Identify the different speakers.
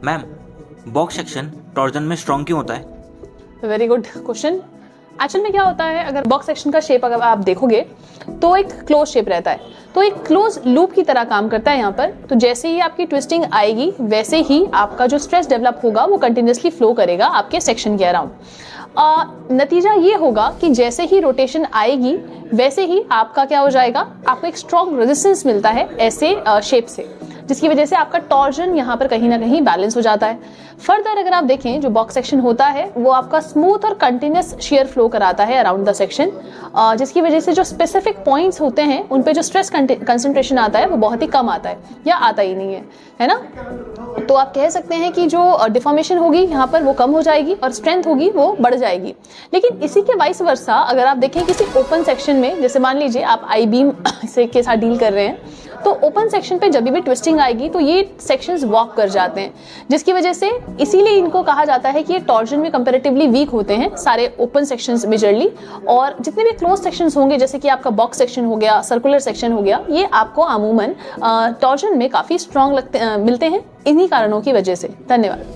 Speaker 1: Ma'am, box section torsion में strong क्यों होता है?
Speaker 2: Very good question. एक्चुअल में क्या होता है, अगर बॉक्स सेक्शन का शेप अगर आप देखोगे तो एक क्लोज शेप रहता है, तो एक क्लोज लूप की तरह काम करता है यहाँ पर। तो जैसे ही आपकी ट्विस्टिंग आएगी वैसे ही आपका जो स्ट्रेस डेवलप होगा वो कंटिन्यूसली फ्लो करेगा आपके सेक्शन के अराउंड। नतीजा ये होगा कि जैसे ही रोटेशन आएगी वैसे ही आपका क्या हो जाएगा, आपको एक स्ट्रॉन्ग रेजिस्टेंस मिलता है ऐसे शेप से, जिसकी वजह से आपका टॉर्जन यहाँ पर कहीं ना कहीं बैलेंस हो जाता है। फर्दर अगर आप देखें, जो बॉक्स सेक्शन होता है वो आपका स्मूथ और कंटिन्यूस शेयर फ्लो कराता है अराउंड द सेक्शन, जिसकी वजह से जो स्पेसिफिक पॉइंट्स होते हैं उन पे जो स्ट्रेस कंसंट्रेशन आता है वो बहुत ही कम आता है या आता ही नहीं है ना। तो आप कह सकते हैं कि जो डिफॉर्मेशन होगी यहाँ पर वो कम हो जाएगी और स्ट्रेंथ होगी वो बढ़ जाएगी। लेकिन इसी के वाइस वर्सा अगर आप देखें किसी ओपन सेक्शन में, जैसे मान लीजिए आप आई बीम से के साथ डील कर रहे हैं, तो ओपन सेक्शन पे जब भी ट्विस्टिंग आएगी तो ये सेक्शंस वॉक कर जाते हैं, जिसकी वजह से इसीलिए इनको कहा जाता है कि ये टॉर्जन में कंपैरेटिवली वीक होते हैं सारे ओपन सेक्शंस मेजरली। और जितने भी क्लोज सेक्शंस होंगे, जैसे कि आपका बॉक्स सेक्शन हो गया, सर्कुलर सेक्शन हो गया, ये आपको अमूमन टॉर्जन में काफी स्ट्रॉन्ग मिलते हैं इन्हीं कारणों की वजह से। धन्यवाद।